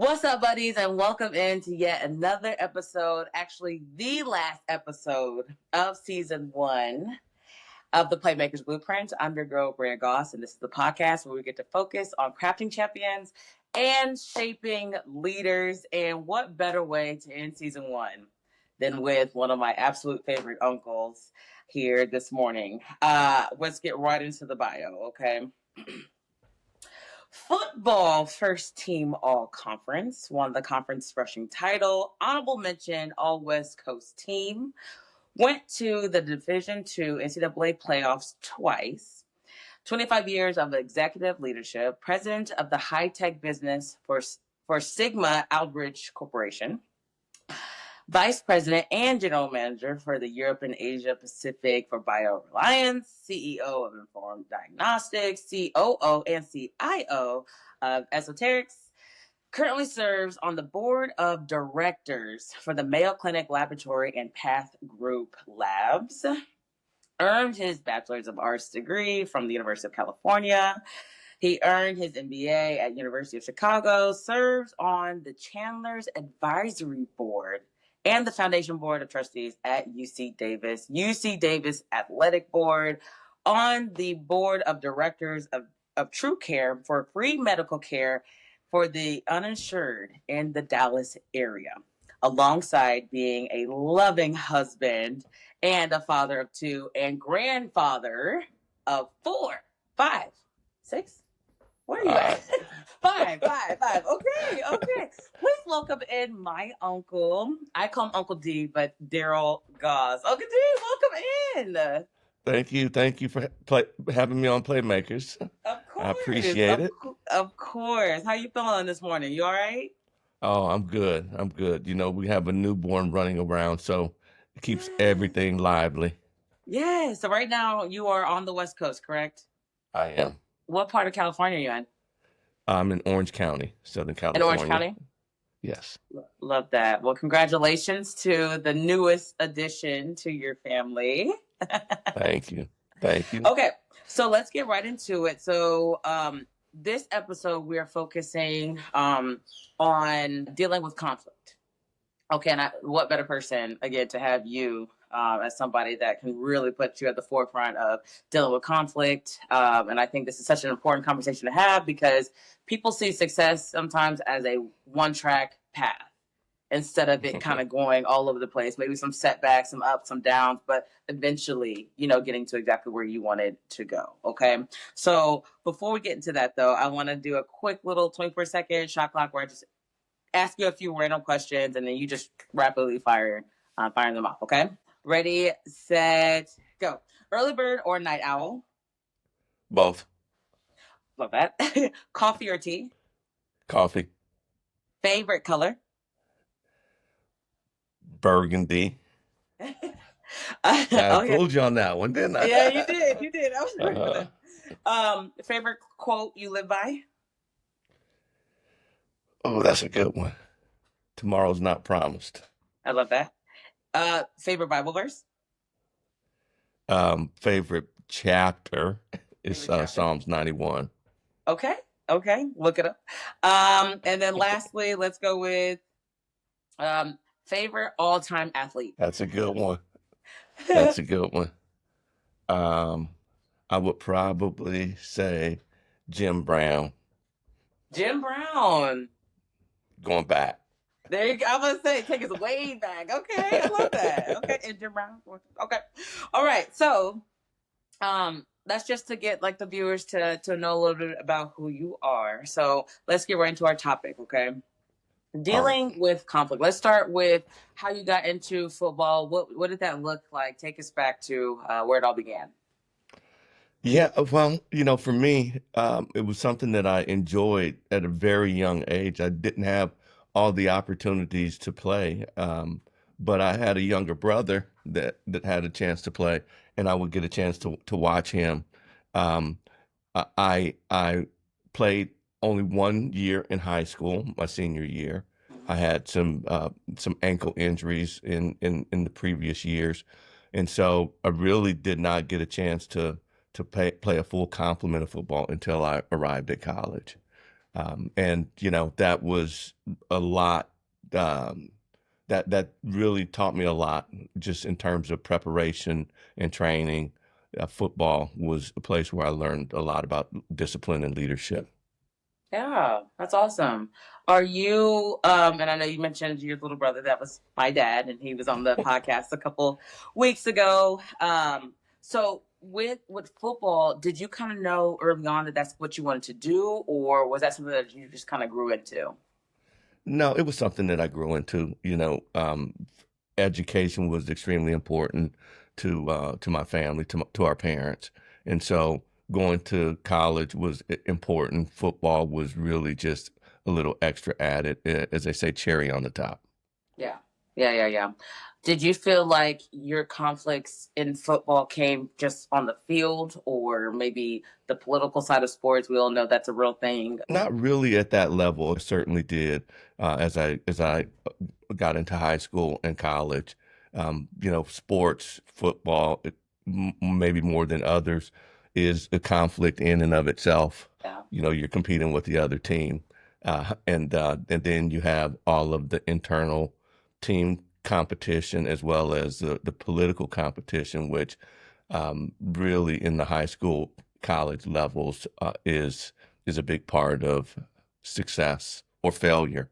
What's up, buddies, and welcome into yet another episode, actually the last episode of season 1 of the Playmakers Blueprint. I'm your girl, Bria Goss, and this is the podcast where we get to focus on crafting champions and shaping leaders. And what better way to end season 1 than with one of my absolute favorite uncles here this morning. Let's get right into the bio, okay? Football first team all conference, won the conference rushing title, honorable mention all West Coast team, went to the Division II NCAA playoffs twice, 25 years of executive leadership, president of the high-tech business for Sigma Aldrich Corporation, vice president and general manager for the Europe and Asia Pacific for BioReliance, CEO of Informed Diagnostics, COO and CIO of Esoterics, currently serves on the board of directors for the Mayo Clinic Laboratory and Path Group Labs, earned his Bachelor's of Arts degree from the University of California. He earned his MBA at University of Chicago, serves on the Chandler's Advisory Board and the Foundation Board of Trustees at UC Davis Athletic Board, on the Board of Directors of True Care for free medical care for the uninsured in the Dallas area, alongside being a loving husband and a father of 2 and grandfather of 4, 5, 6. Where are you at? Five. Okay. Please welcome in my uncle. I call him Uncle D, but Daryl Goss. Uncle D, welcome in. Thank you for having me on Playmakers. Of course. I appreciate it. Of course. How you feeling this morning? You all right? Oh, I'm good. You know, we have a newborn running around, so it keeps everything lively. Yeah. So right now you are on the West Coast, correct? I am. What part of California are you in? I'm in Orange County, Southern California. In Orange County? Yes. Love that. Well, congratulations to the newest addition to your family. Thank you. Okay, so let's get right into it. So this episode, we are focusing on dealing with conflict. Okay, and what better person, again, to have you as somebody that can really put you at the forefront of dealing with conflict. And I think this is such an important conversation to have because people see success sometimes as a one-track path instead of it kind of going all over the place, maybe some setbacks, some ups, some downs, but eventually, getting to exactly where you wanted to go. Okay. So before we get into that though, I want to do a quick little 24-second shot clock where I just ask you a few random questions and then you just rapidly fire them off. Okay. Ready, set, go. Early bird or night owl? Both. Love that. Coffee or tea? Coffee. Favorite color? Burgundy. I told you on that one, didn't I? Yeah, you did. I was ready for that. Favorite quote you live by? Oh, that's a good one. Tomorrow's not promised. I love that. Favorite Bible verse? Favorite chapter is Psalms 91. Okay. Look it up. And then lastly, let's go with favorite all-time athlete. That's a good one. I would probably say Jim Brown. Jim Brown. Going back. There you go. I was going to say, take us way back. Okay, I love that. Okay, and Jim Brown. Okay. All right. So, that's just to get the viewers to know a little bit about who you are. So let's get right into our topic. Okay. Dealing with conflict. Let's start with how you got into football. What did that look like? Take us back to where it all began. Yeah, well, for me, it was something that I enjoyed at a very young age. I didn't have all the opportunities to play, but I had a younger brother that had a chance to play, and I would get a chance to watch him. I played only 1 year in high school, my senior year. I had some ankle injuries in the previous years, and so I really did not get a chance to play a full complement of football until I arrived at college. And that was a lot. Um, that really taught me a lot, just in terms of preparation and training. Football was a place where I learned a lot about discipline and leadership. Yeah, that's awesome. Are you, and I know you mentioned your little brother, that was my dad, and he was on the podcast a couple weeks ago. So with football, did you kind of know early on that that's what you wanted to do, or was that something that you just kind of grew into? No, it was something that I grew into. Education was extremely important to my family, to our parents, and so going to college was important. Football was really just a little extra added, as they say, cherry on the top. Yeah. Yeah. Did you feel like your conflicts in football came just on the field or maybe the political side of sports? We all know that's a real thing. Not really at that level. It certainly did, as I got into high school and college. Sports, football, maybe more than others, is a conflict in and of itself. Yeah. You're competing with the other team, and then you have all of the internal team competition as well as the political competition, which really in the high school, college levels is a big part of success or failure.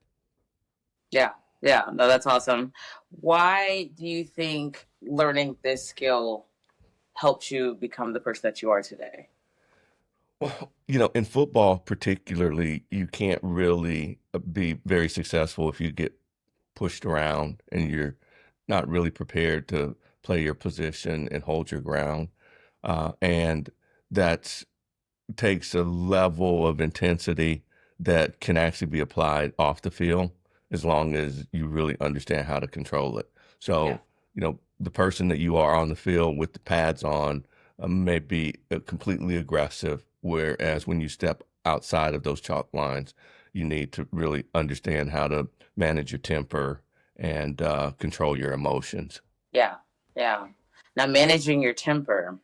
Yeah. Yeah. No, that's awesome. Why do you think learning this skill helps you become the person that you are today? Well, in football particularly, you can't really be very successful if you get pushed around and you're not really prepared to play your position and hold your ground. And that's takes a level of intensity that can actually be applied off the field as long as you really understand how to control it. Yeah. So, the person that you are on the field with the pads on may be completely aggressive, whereas when you step outside of those chalk lines, you need to really understand how to manage your temper and control your emotions. Yeah. Yeah. Now managing your temper,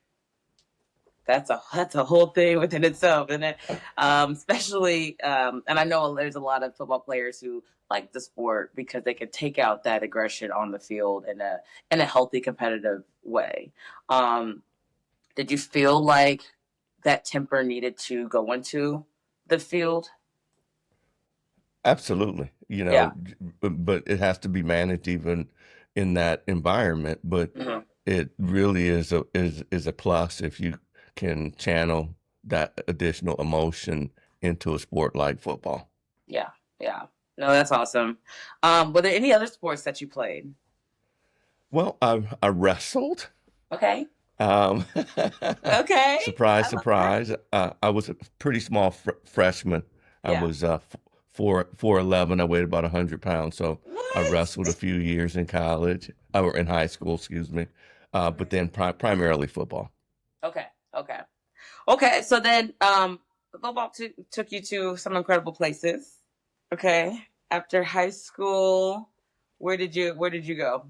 that's a whole thing within itself, isn't it? Especially, and I know there's a lot of football players who like the sport because they can take out that aggression on the field in a healthy, competitive way. Um, did you feel like that temper needed to go into the field? Absolutely. Yeah. But it has to be managed even in that environment. But Mhm. it really is a plus if you can channel that additional emotion into a sport like football. Yeah. Yeah. No, that's awesome. Were there any other sports that you played? Well, I wrestled. Okay. Um, Okay. surprise, I love that. surprise. I was a pretty small freshman. I Yeah. was 4'11". I weighed about 100 pounds. So I What? wrestled a few years in college, or in high school, excuse me. But then primarily football. Okay. Okay. Okay. So then, football took you to some incredible places. Okay. After high school, where did you go?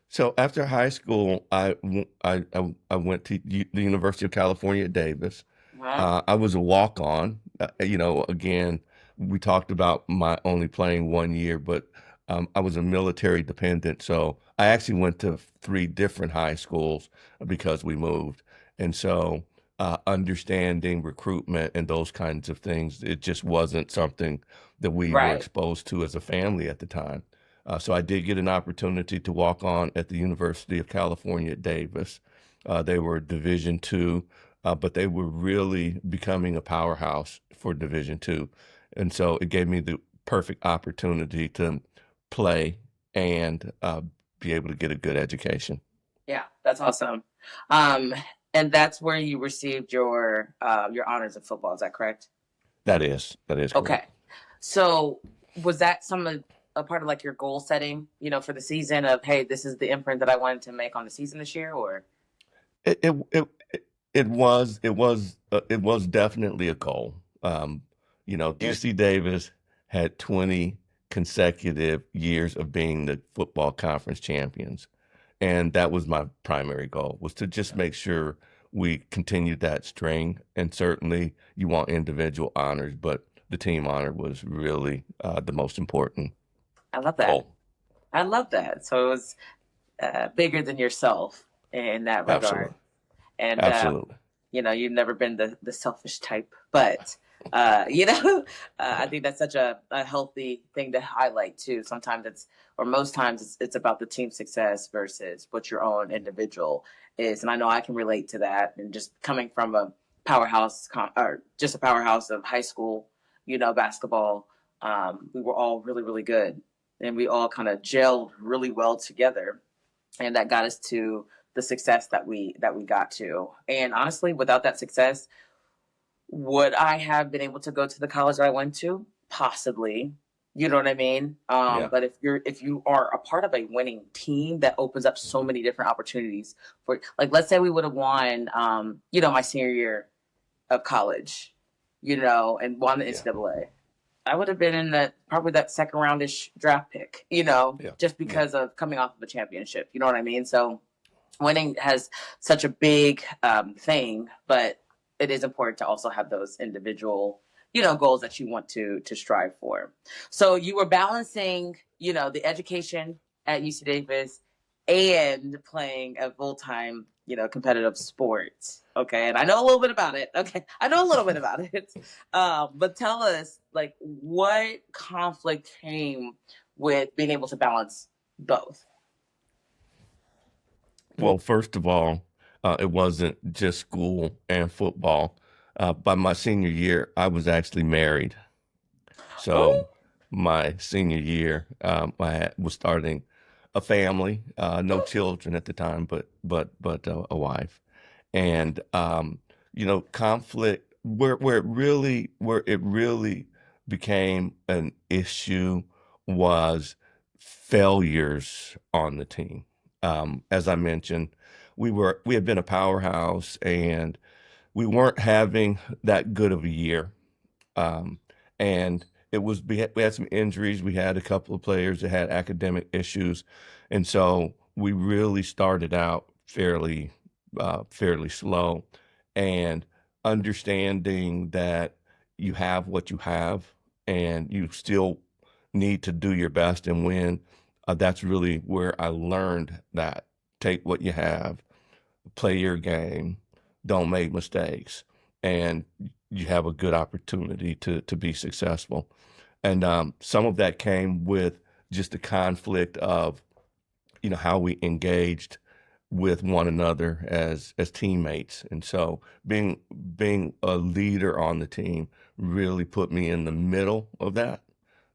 So after high school, I went to the University of California at Davis. Huh? I was a walk-on. Again, we talked about my only playing 1 year, but I was a military dependent, so I actually went to three different high schools because we moved, and so understanding recruitment and those kinds of things, it just wasn't something that we were Right. exposed to as a family at the time. So I did get an opportunity to walk on at the University of California at Davis. They were Division II, but they were really becoming a powerhouse for Division II, and so it gave me the perfect opportunity to play and be able to get a good education. Yeah. That's awesome. Um, and that's where you received your honors in football. Is that correct? That is Okay. correct. So was that some of a part of like your goal setting, for the season of, hey, this is the imprint that I wanted to make on the season this year, or? It was definitely a goal. UC Davis had 20 consecutive years of being the football conference champions, and that was my primary goal, was to just make sure we continued that string. And certainly, you want individual honors, but the team honor was really the most important I love that. goal. I love that. So it was bigger than yourself in that regard. Absolutely. And Absolutely. you've never been the selfish type, but I think that's such a healthy thing to highlight too. Sometimes or most times it's about the team success versus what your own individual is. And I know I can relate to that. And just coming from a powerhouse or just a powerhouse of high school, basketball, we were all really, really good. And we all kind of gelled really well together. And that got us to the success that we got to. And honestly, without that success, would I have been able to go to the college I went to? Possibly. You know what I mean? Yeah. But if you are a part of a winning team, that opens up so many different opportunities for, like, let's say we would have won, my senior year of college, and won the Yeah. NCAA. I would have been in probably that second roundish draft pick, Yeah. just Yeah. because of coming off of a championship. You know what I mean? So winning has such a big thing, but it is important to also have those individual, goals that you want to strive for. So you were balancing, the education at UC Davis and playing a full time, competitive sport. Okay, and I know a little bit about it. Okay, I know a little bit about it. But tell us, like, what conflict came with being able to balance both? Well, first of all, it wasn't just school and football. By my senior year, I was actually married. Oh, So my senior year, was starting a family, no children at the time, but a wife, and conflict where it really became an issue was failures on the team. As I mentioned, we had been a powerhouse, and we weren't having that good of a year. Um, and we had some injuries. We had a couple of players that had academic issues, and so we really started out fairly slow. And understanding that you have what you have, and you still need to do your best and win. That's really where I learned that take what you have, play your game, don't make mistakes, and you have a good opportunity to be successful. And some of that came with just the conflict of how we engaged with one another as teammates. And so being a leader on the team really put me in the middle of that.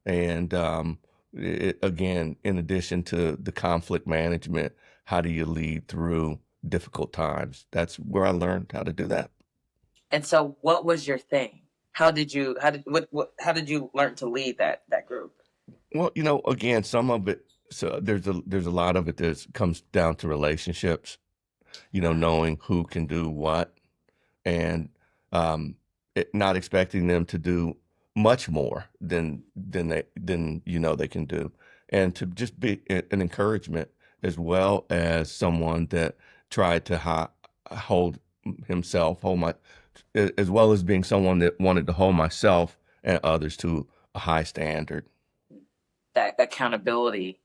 And again, in addition to the conflict management, how do you lead through difficult times? That's where I learned how to do that. and so what was your thing? How did you learn to lead that group? Well, again, some of it, so there's a lot of it that comes down to relationships, knowing who can do what, and not expecting them to do much more than they can do, and to just be an encouragement, as well as someone that tried to hold hold my, as well as being someone that wanted to hold myself and others to a high standard. That accountability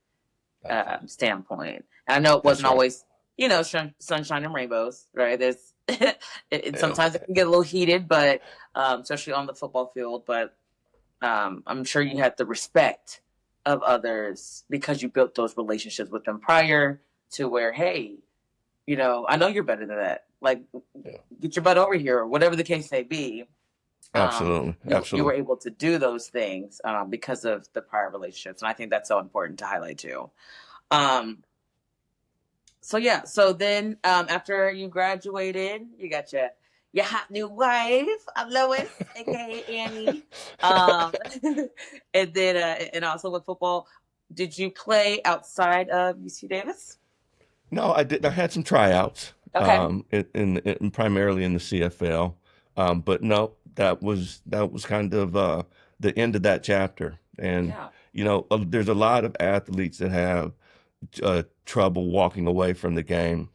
That's, standpoint. And I know it that's wasn't right. always, sunshine and rainbows, right? There's Yeah, sometimes it can get a little heated, but especially on the football field. But I'm sure you had the respect of others because you built those relationships with them prior to where, hey, I know you're better than that. Like, yeah, get your butt over here, or whatever the case may be. absolutely, You were absolutely. able to do those things because of the prior relationships, and I think that's so important to highlight too. Um, so yeah, so then after you graduated, you got your hot new wife, Lois, aka Annie, um, and also with football. Did you play outside of UC Davis? No, I didn't. I had some tryouts, Okay. primarily in the CFL, but no, that was kind of the end of that chapter. And Yeah. there's a lot of athletes that have trouble walking away from the game,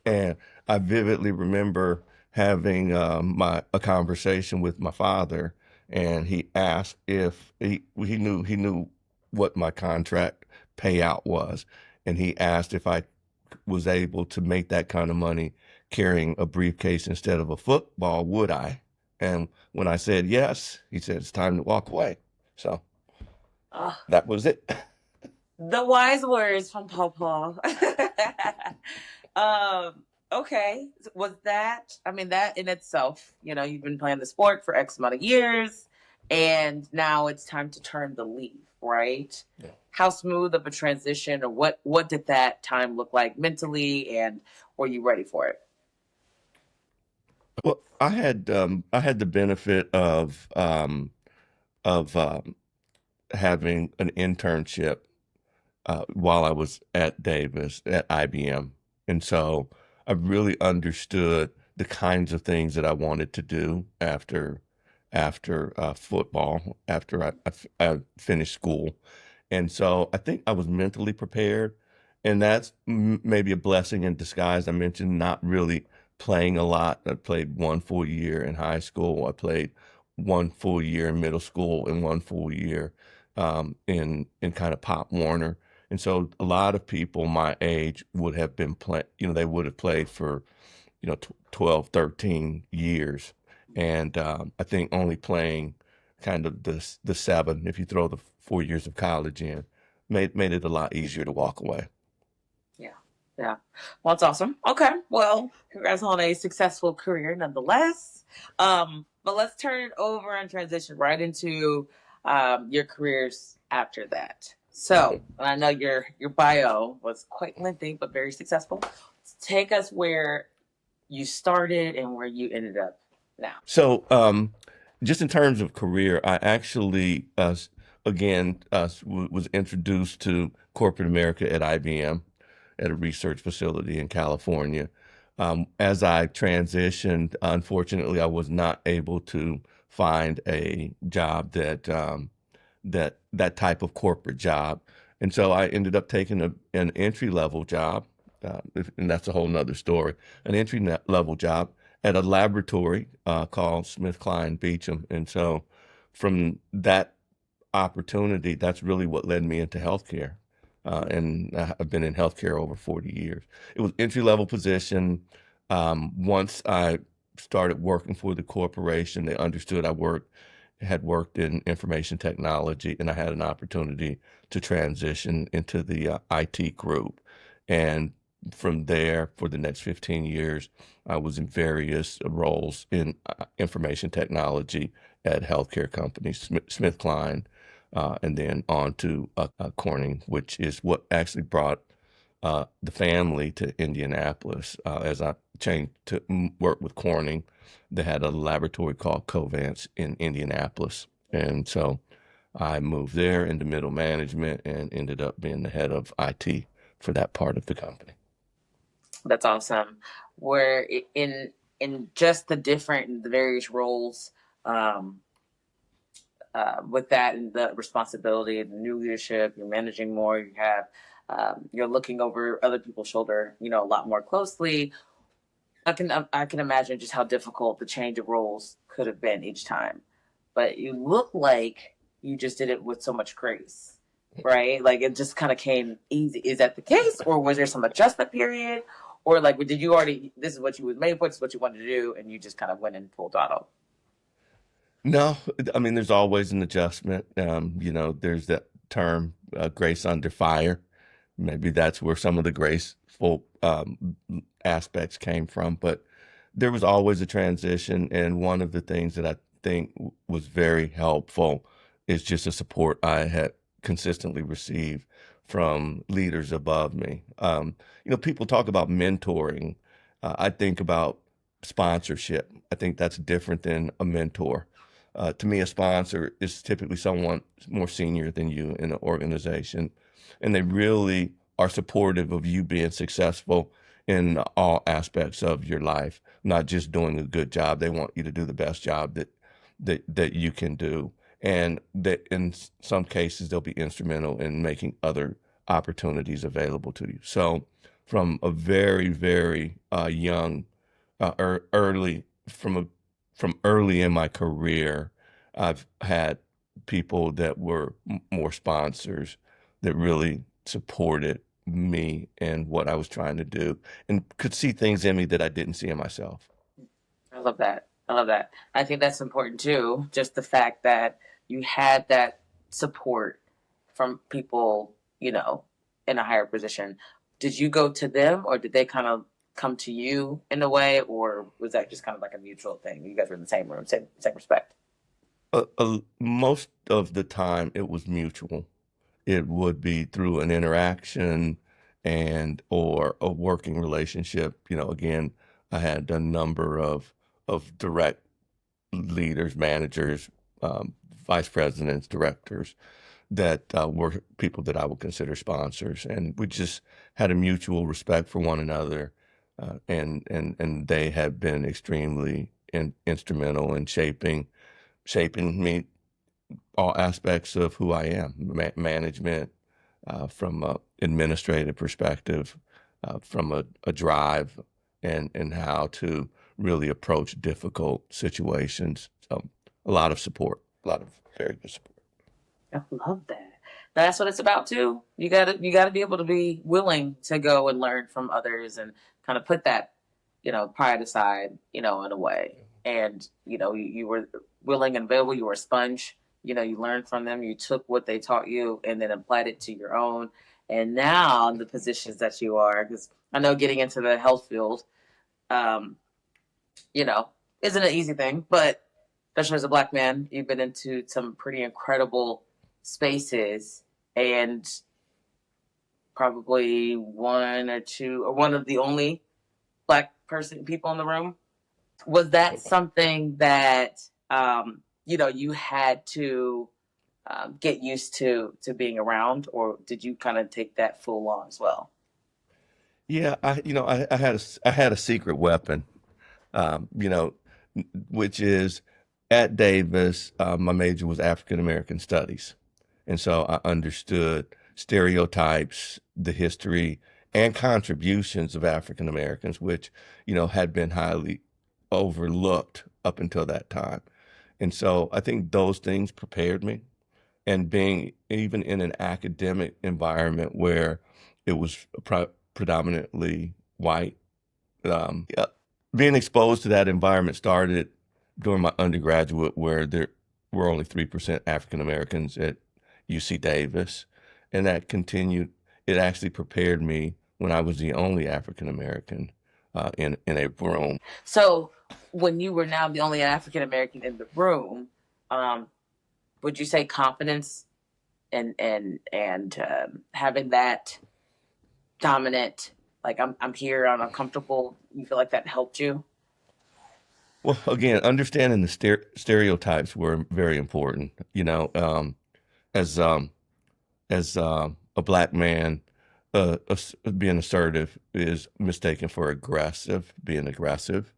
and I vividly remember having a conversation with my father, and he asked if he knew what my contract payout was, and he asked if I was able to make that kind of money carrying a briefcase instead of a football, would I? And when I said yes, he said it's time to walk away. So Oh, that was it. the wise words from Paw. Okay. Was that, I mean, that in itself, you've been playing the sport for X amount of years, and now it's time to turn the leaf, right? Yeah. How smooth of a transition, or what did that time look like mentally, and were you ready for it? Well, I had the benefit of having an internship while I was at Davis at IBM. And so I really understood the kinds of things that I wanted to do after football, after I finished school. And so I think I was mentally prepared. And that's maybe a blessing in disguise. I mentioned not really playing a lot. I played one full year in high school. I played one full year in middle school and one full year in kind of Pop Warner. And so a lot of people my age would have been playing, they would have played for, 12, 13 years. And I think only playing kind of the seven, if you throw the 4 years of college in, made it a lot easier to walk away. Yeah. Yeah. Well, it's awesome. Okay. Well, congrats on a successful career nonetheless. But let's turn it over and transition right into your careers after that. So, and I know your bio was quite lengthy but very successful. Take us where you started and where you ended up now. So, just in terms of career, I actually, again, was introduced to corporate America at IBM at a research facility in California. As I transitioned, unfortunately, I was not able to find a job that type of corporate job, and so I ended up taking an entry level job, and that's a whole nother story. An entry level job at a laboratory called Smith Kline Beecham, and so from that opportunity, that's really what led me into healthcare. And I've been in healthcare over 40 years. It was entry level position. Once I started working for the corporation, they understood had worked in information technology, and I had an opportunity to transition into the IT group. And from there, for the next 15 years, I was in various roles in information technology at healthcare companies, Smith Kline, and then on to Corning, which is what actually brought the family to Indianapolis. As I changed to work with Corning, they had a laboratory called Covance in Indianapolis. And so I moved there into middle management and ended up being the head of IT for that part of the company. That's awesome. Where in just the various roles, um, with that and the responsibility and the new leadership, you're managing more. You're looking over other people's shoulder, a lot more closely. I can imagine just how difficult the change of roles could have been each time. But you look like you just did it with so much grace, right? Like it just kind of came easy. Is that the case, or was there some adjustment period, or like did you already? This is what you was made for. This is what you wanted to do, and you just kind of went in full throttle. No, I mean, there's always an adjustment. There's that term, grace under fire. Maybe that's where some of the graceful aspects came from, but there was always a transition. And one of the things that I think was very helpful is just the support I had consistently received from leaders above me. People talk about mentoring. I think about sponsorship. I think that's different than a mentor. To me, a sponsor is typically someone more senior than you in an organization, and they really are supportive of you being successful in all aspects of your life, not just doing a good job. They want you to do the best job that you can do, and that in some cases they'll be instrumental in making other opportunities available to you. So, from a very, very young, early from early in my career, I've had people that were more sponsors that really supported me and what I was trying to do and could see things in me that I didn't see in myself. I love that. I love that. I think that's important too. Just the fact that you had that support from people, in a higher position. Did you go to them, or did they kind of come to you in a way, or was that just kind of like a mutual thing? You guys were in the same room, same respect. Most of the time, it was mutual. It would be through an interaction and or a working relationship. Again, I had a number of direct leaders, managers, vice presidents, directors that were people that I would consider sponsors, and we just had a mutual respect for one another, and they have been extremely instrumental in shaping me all aspects of who I am, management, from a administrative perspective, from a drive and how to really approach difficult situations. So a lot of support, a lot of very good support. I love that. That's what it's about too. You gotta be able to be willing to go and learn from others and kind of put that, pride aside, in a way. And you were willing and available. You were a sponge. You learned from them. You took what they taught you and then applied it to your own. And now the positions that you are, because I know getting into the health field, um, you know, isn't an easy thing, but especially as a black man, you've been into some pretty incredible spaces and probably one or two or one of the only black person people in the room. Was that something that you had to get used to being around, or did you kind of take that full on as well? Yeah, I had a secret weapon, you know, which is at Davis, my major was African American Studies. And so I understood stereotypes, the history, and contributions of African Americans, which, had been highly overlooked up until that time. And so I think those things prepared me. And being even in an academic environment where it was predominantly white, yeah, being exposed to that environment started during my undergraduate, where there were only 3% African Americans at UC Davis, and that continued. It actually prepared me when I was the only African American in a room. So when you were now the only African American in the room, um, would you say confidence and having that dominant, like I'm here, I'm uncomfortable, you feel like that helped you? Well, again, understanding the stereotypes were very important. As a black man, being assertive is mistaken for aggressive, being aggressive,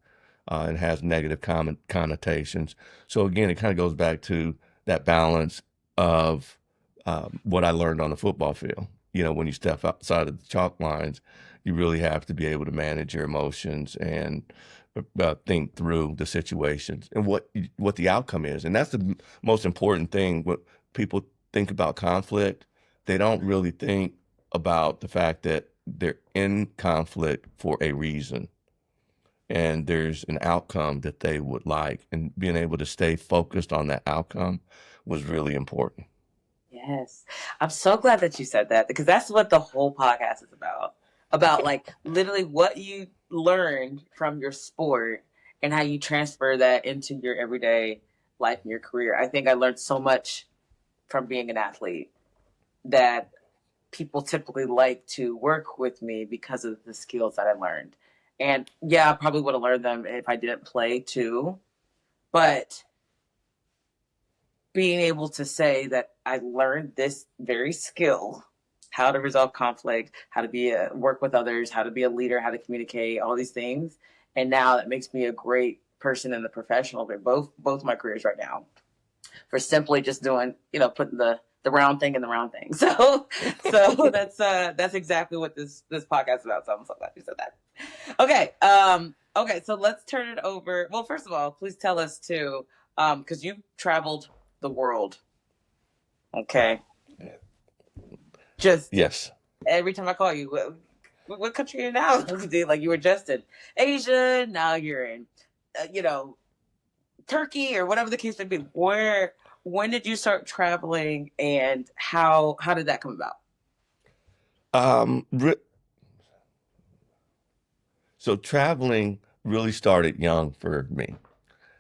and has negative connotations. So again, it kind of goes back to that balance of what I learned on the football field. When you step outside of the chalk lines, you really have to be able to manage your emotions and think through the situations and what the outcome is. And that's the most important thing. When people think about conflict, they don't really think about the fact that they're in conflict for a reason and there's an outcome that they would like, and being able to stay focused on that outcome was really important. Yes. I'm so glad that you said that, because that's what the whole podcast is about. About like literally what you learned from your sport and how you transfer that into your everyday life and your career. I think I learned so much from being an athlete that people typically like to work with me because of the skills that I learned. And yeah, I probably would have learned them if I didn't play too. But being able to say that I learned this very skill, how to resolve conflict, how to work with others, how to be a leader, how to communicate, all these things, and now that makes me a great person in the professional, but both my careers right now, for simply just doing, putting the round thing in the round thing. So that's exactly what this podcast is about. So I'm so glad you said that. Okay. Okay, so let's turn it over. Well, first of all, please tell us too. Because you traveled the world. Okay, just Yes. every time I call you, what country are you now? Like you were just in Asia, now you're in, Turkey or whatever the case may be. When did you start traveling, and how did that come about? Um, re- so traveling really started young for me.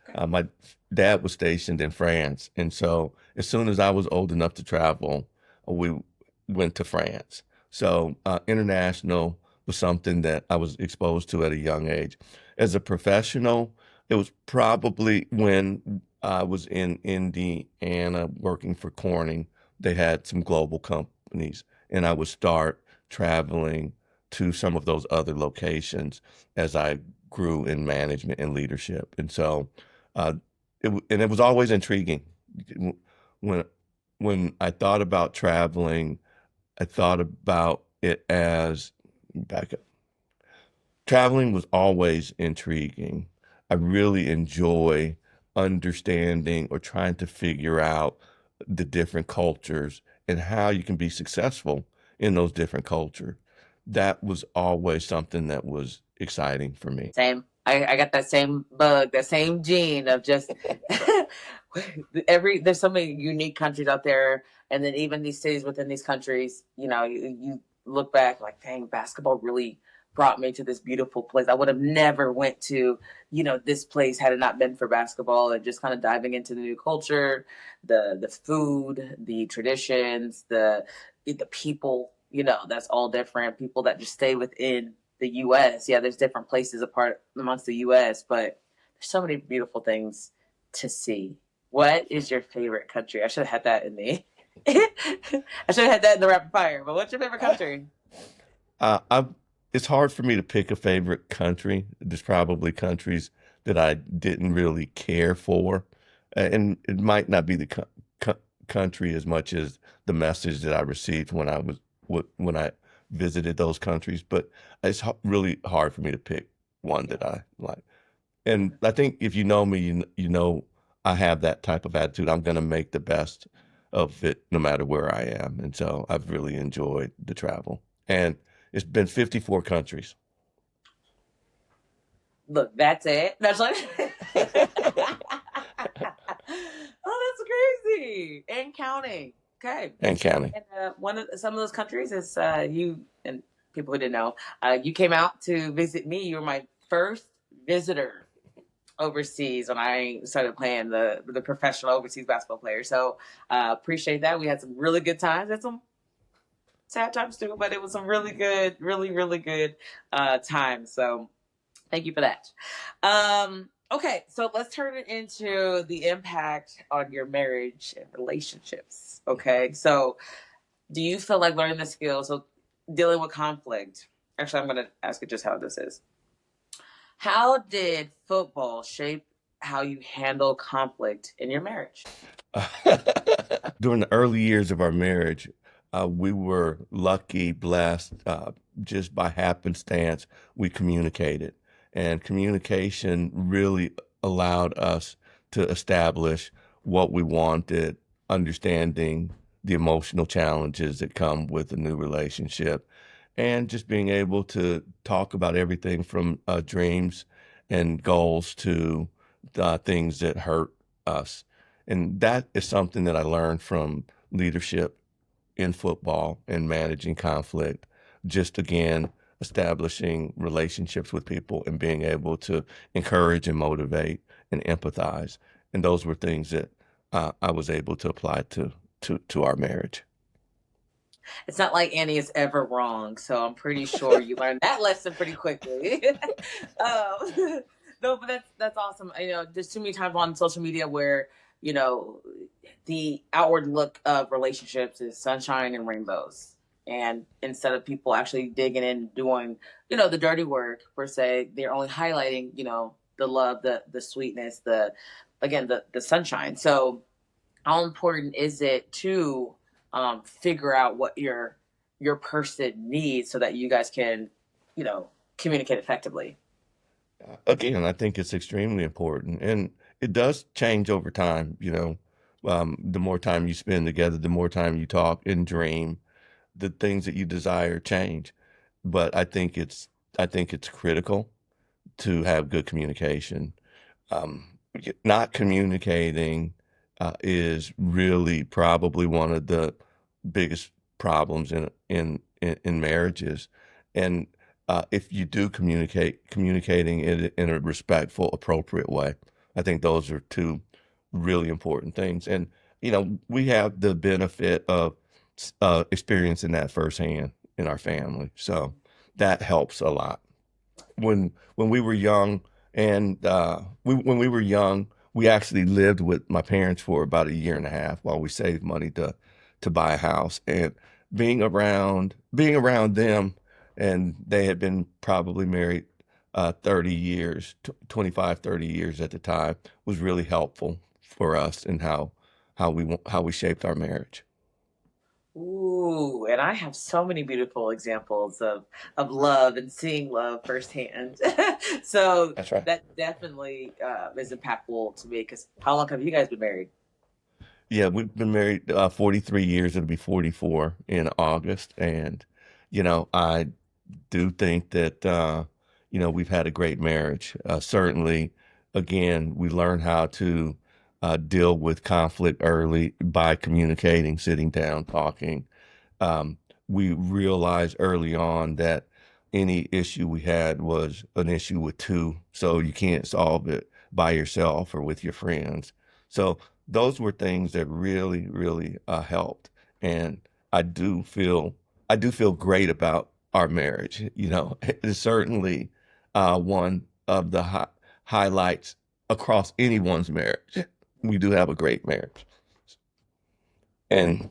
Okay. My dad was stationed in France, and so as soon as I was old enough to travel, we went to France. So international was something that I was exposed to at a young age. As a professional, it was probably when I was in Indiana working for Corning. They had some global companies, and I would start traveling to some of those other locations as I grew in management and leadership. And so uh, and it was always intriguing. When when I thought about traveling, I thought about it as back up. Traveling was always intriguing. I really enjoy understanding or trying to figure out the different cultures and how you can be successful in those different cultures. That was always something that was exciting for me. Same. I got that same bug, that same gene of just there's so many unique countries out there, and then even these cities within these countries, you look back like, dang, basketball really brought me to this beautiful place. I would have never went to, this place had it not been for basketball, and just kind of diving into the new culture, the food, the traditions, the people, that's all different. People that just stay within the U.S. Yeah, there's different places apart amongst the U.S., but there's so many beautiful things to see. What is your favorite country? I should have had that in the. I should have had that in the rapid fire. But what's your favorite country? I It's hard for me to pick a favorite country. There's probably countries that I didn't really care for, and it might not be the country as much as the message that I received when I visited those countries. But it's really hard for me to pick one that I like. And I think if you know me, you know I have that type of attitude. I'm going to make the best of it no matter where I am. And so I've really enjoyed the travel. And it's been 54 countries. Look, that's it. That's like. Oh, that's crazy and counting. Okay, And counting. and some of those countries is you and people who didn't know. You came out to visit me. You were my first visitor overseas when I started playing the professional overseas basketball player. So appreciate that. We had some really good times. Had some sad times too, but it was some really good, really good times. So thank you for that. Okay, so let's turn it into the impact on your marriage and relationships. Okay, so do you feel like learning the skills of dealing with conflict? Actually, I'm going to ask you just how this is. How did football shape how you handle conflict in your marriage? During the early years of our marriage, we were lucky, blessed, just by happenstance, we communicated. And communication really allowed us to establish what we wanted, understanding the emotional challenges that come with a new relationship, and just being able to talk about everything from dreams and goals to things that hurt us. And that is something that I learned from leadership in football and managing conflict. Just again, establishing relationships with people and being able to encourage and motivate and empathize. And those were things that I was able to apply to our marriage. It's not like Annie is ever wrong, so I'm pretty sure you learned that lesson pretty quickly. No, but that's awesome. There's too many times on social media where you know the outward look of relationships is sunshine and rainbows, and instead of people actually digging in, doing the dirty work per se, they're only highlighting the love, the sweetness, the sunshine. So how important is it to figure out what your person needs so that you guys can communicate effectively? Again, I think it's extremely important. And it does change over time, you know. The more time you spend together, the more time you talk and dream, the things that you desire change. But I think it's critical to have good communication. Not communicating is really probably one of the biggest problems in marriages. And if you do communicating in a respectful, appropriate way, I think those are two really important things. And you know, we have the benefit of experiencing that firsthand in our family, so that helps a lot. When we were young, and when we were young, we actually lived with my parents for about a year and a half while we saved money to buy a house. And being around them, and they had been probably married 30 years, 25, 30 years at the time, was really helpful for us and how we shaped our marriage. Ooh, and I have so many beautiful examples of love and seeing love firsthand. So That's right. that definitely is impactful to me. Because how long have you guys been married? Yeah, we've been married 43 years. It'll be 44 in August. And, you know, I do think that, you know, we've had a great marriage. Certainly, again, we learn how to deal with conflict early by communicating, sitting down, talking. um, we realized early on that any issue we had was an issue with two, so you can't solve it by yourself or with your friends. So those were things that really, really helped, and I do feel I do feel great about our marriage. You know, it's certainly one of the highlights across anyone's marriage. We do have a great marriage, and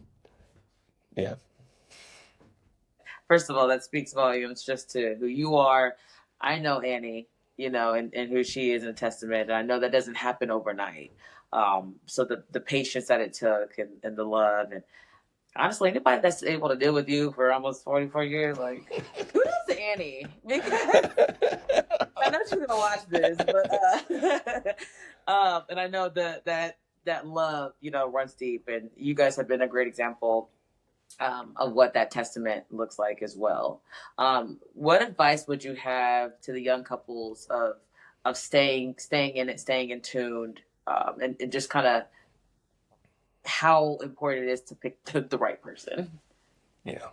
yeah. First of all, that speaks volumes just to who you are. I know Annie, and who she is in a testament. And I know that doesn't happen overnight. So the patience that it took and the love and honestly, anybody that's able to deal with you for almost 44 years, like, kudos to Annie. Because I know she's gonna watch this, but and I know that love, runs deep, and you guys have been a great example of what that testament looks like as well. What advice would you have to the young couples of staying in it, staying in tuned, and just kind of how important it is to pick the right person? Yeah.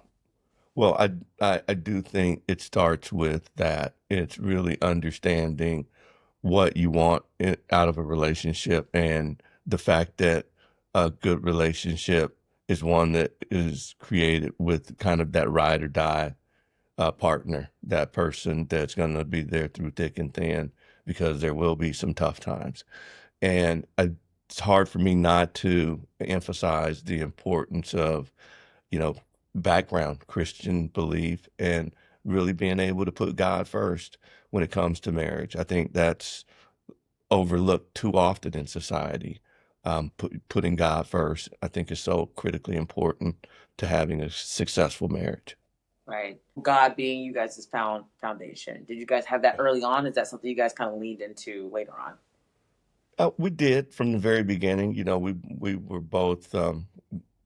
Well, I do think it starts with that. It's really understanding what you want out of a relationship, and the fact that a good relationship is one that is created with kind of that ride or die partner, that person that's going to be there through thick and thin, because there will be some tough times. And it's hard for me not to emphasize the importance of, you know, background, Christian belief, and really being able to put God first when it comes to marriage. I think that's overlooked too often in society. Putting God first, I think, is so critically important to having a successful marriage. Right. God being you guys' foundation. Did you guys have that Yeah. early on? Is that something you guys kind of leaned into later on? We did from the very beginning. You know, we were both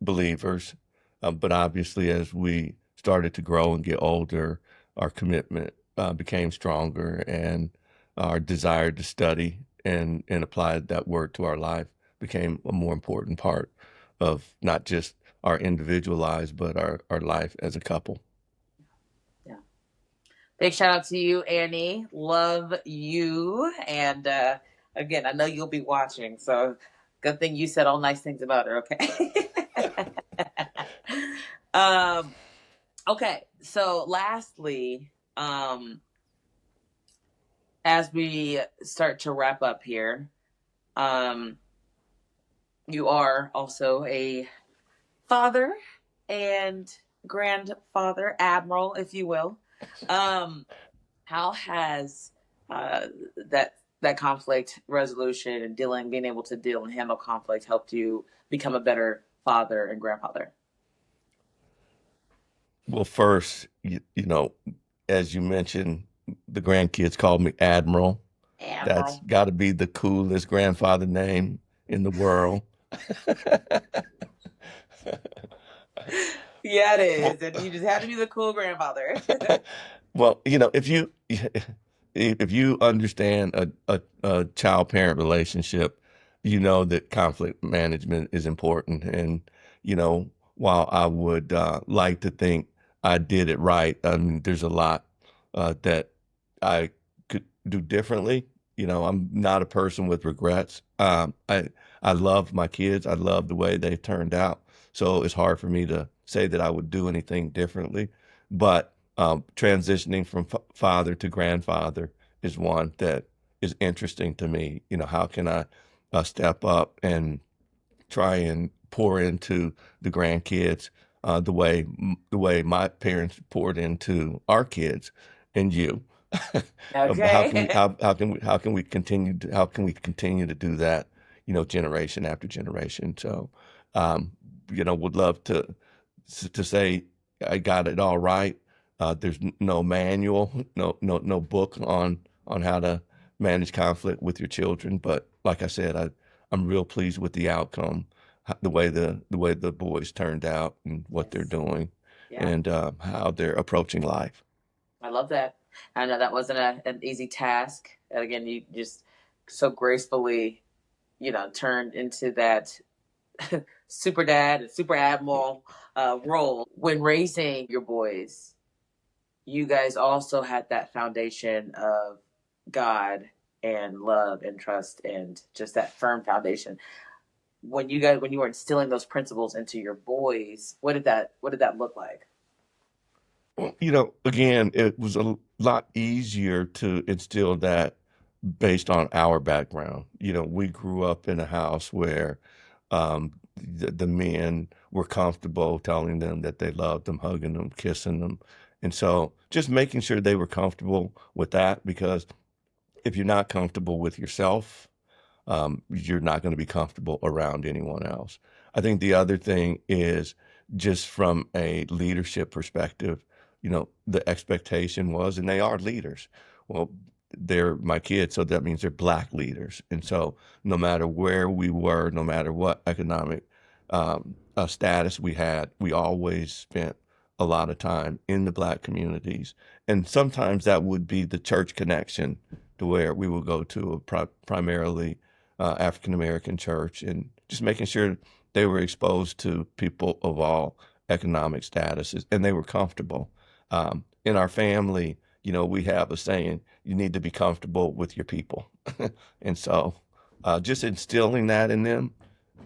believers, but obviously, as we started to grow and get older, our commitment became stronger, and our desire to study and apply that word to our life became a more important part of not just our individual lives, but our life as a couple. Yeah. Big shout out to you, Annie. Love you. And again, I know you'll be watching, so good thing you said all nice things about her. Okay. um. Okay. So, lastly, as we start to wrap up here, um, you are also a father and grandfather, admiral, if you will. Um, how has uh, that conflict resolution and being able to deal and handle conflict helped you become a better father and grandfather? Well, first, you know, as you mentioned, the grandkids called me Admiral. That's Admiral. got to be the coolest grandfather name in the world. Yeah, it Well, is. And you just had to be the cool grandfather. well, if you understand a child parent relationship, you know that conflict management is important. And while I would like to think I did it right, I mean, there's a lot that I could do differently. I'm not a person with regrets. I love my kids. I love the way they've turned out. So it's hard for me to say that I would do anything differently. But transitioning from father to grandfather is one that is interesting to me. How can I step up and try and pour into the grandkids the way my parents poured into our kids and you. How can we Okay. how can we continue to do that, generation after generation. So um, would love to say I got it all right. There's no manual, no book on how to manage conflict with your children. But like I said, I'm real pleased with the outcome, the way the boys turned out and what they're Yes. doing, Yeah. and how they're approaching life. I love that. I know that wasn't an easy task. And again, you just so gracefully, turned into that super dad and super admiral role when raising your boys. You guys also had that foundation of God and love and trust and just that firm foundation. When you were instilling those principles into your boys, what did that look like? Well, again, it was a lot easier to instill that based on our background. We grew up in a house where the men were comfortable telling them that they loved them, hugging them, kissing them. And so just making sure they were comfortable with that, because if you're not comfortable with yourself, you're not going to be comfortable around anyone else. I think the other thing is just from a leadership perspective, the expectation was, and they are leaders. Well, they're my kids, so that means they're Black leaders. And so no matter where we were, no matter what economic status we had, we always spent a lot of time in the Black communities. And sometimes that would be the church connection, to where we would go to a primarily African American church, and just making sure they were exposed to people of all economic statuses and they were comfortable. In our family, we have a saying: you need to be comfortable with your people. And so just instilling that in them,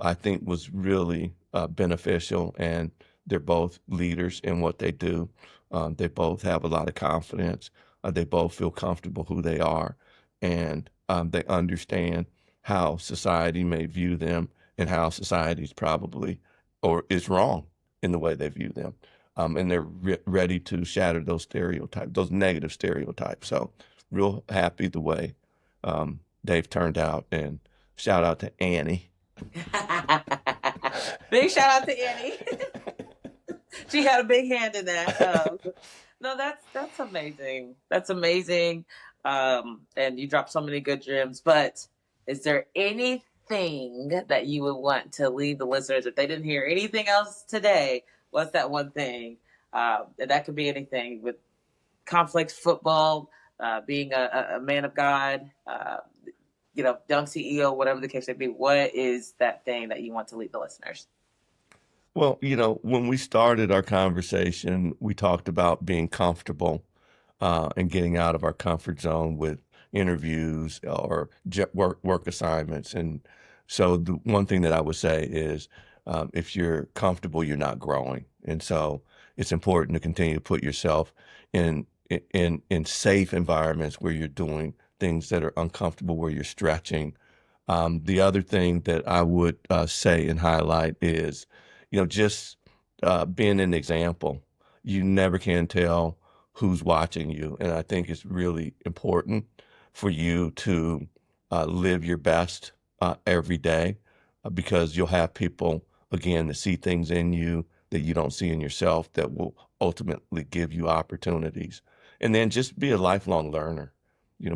I think, was really beneficial. And they're both leaders in what they do. They both have a lot of confidence. They both feel comfortable who they are, and they understand how society may view them, and how society's probably or is wrong in the way they view them. And they're ready to shatter those stereotypes, those negative stereotypes. So real happy the way they've turned out, and shout out to Annie. Big shout out to Annie. She had a big hand in that. No, that's amazing. That's amazing. And you dropped so many good gems. But is there anything that you would want to leave the listeners if they didn't hear anything else today? What's that one thing? And that could be anything with conflict, football, being a man of God, young CEO, whatever the case may be. What is that thing that you want to leave the listeners? Well, when we started our conversation, we talked about being comfortable and getting out of our comfort zone with interviews or work assignments. And so the one thing that I would say is, if you're comfortable, you're not growing. And so it's important to continue to put yourself in safe environments where you're doing things that are uncomfortable, where you're stretching. The other thing that I would say and highlight is, just being an example. You never can tell who's watching you. And I think it's really important for you to live your best every day, because you'll have people, again, that see things in you that you don't see in yourself, that will ultimately give you opportunities. And then just be a lifelong learner.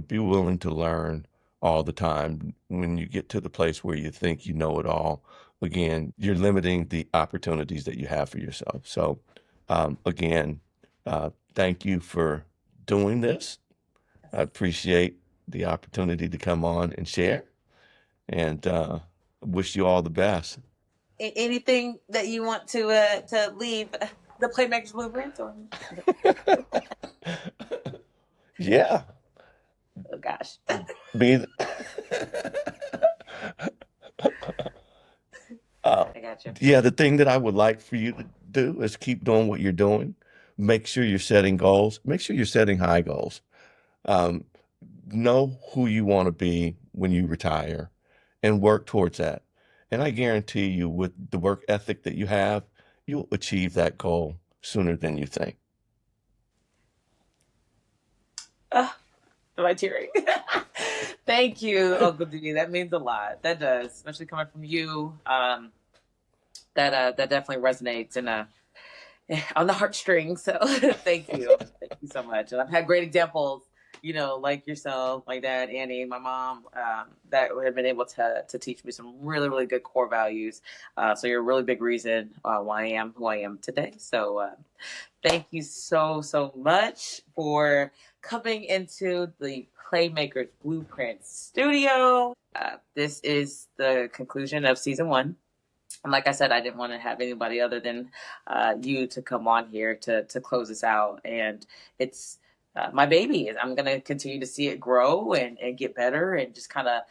Be willing to learn all the time. When you get to the place where you think you know it all, again, you're limiting the opportunities that you have for yourself. So, again, thank you for doing this. I appreciate the opportunity to come on and share, and wish you all the best. Anything that you want to leave the Playmakers Blueprint on? Yeah. Oh gosh. Be I got you. yeah, the thing that I would like for you to do is keep doing what you're doing. Make sure you're setting goals. Make sure you're setting high goals. Um, know who you want to be when you retire and work towards that. And I guarantee you, with the work ethic that you have, you'll achieve that goal sooner than you think. Am I tearing? Thank you, Uncle D. That means a lot. That does, especially coming from you. That definitely resonates and on the heartstrings. So thank you so much. And I've had great examples, like yourself, my dad, Annie, my mom, that have been able to teach me some really, really good core values. So you're a really big reason why I am who I am today. So thank you so much for coming into the Playmakers Blueprint studio. This is the conclusion of season 1. And like I said, I didn't want to have anybody other than you to come on here to close this out. And it's my baby. I'm going to continue to see it grow and get better and just kind of,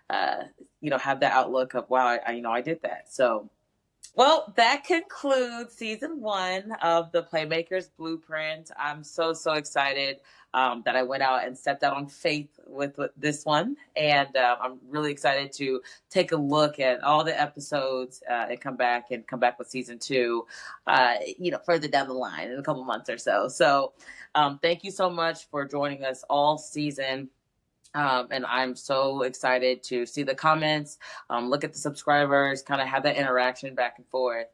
have the outlook of, wow, I did that. So, well, that concludes season 1 of the Playmakers Blueprint. I'm so excited that I went out and stepped out on faith with this one. And I'm really excited to take a look at all the episodes and come back with season 2, further down the line in a couple months or so. So thank you so much for joining us all season. And I'm so excited to see the comments, look at the subscribers, kind of have that interaction back and forth.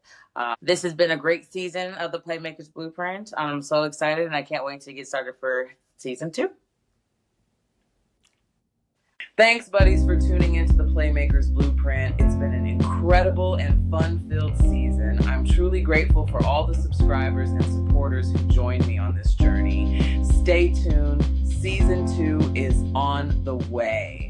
This has been a great season of the Playmakers Blueprint. I'm so excited, and I can't wait to get started for season 2. Thanks, buddies, for tuning into the Playmakers Blueprint. It's been an incredible and fun-filled season. I'm truly grateful for all the subscribers and supporters who joined me on this journey. Stay tuned. Season 2 is on the way.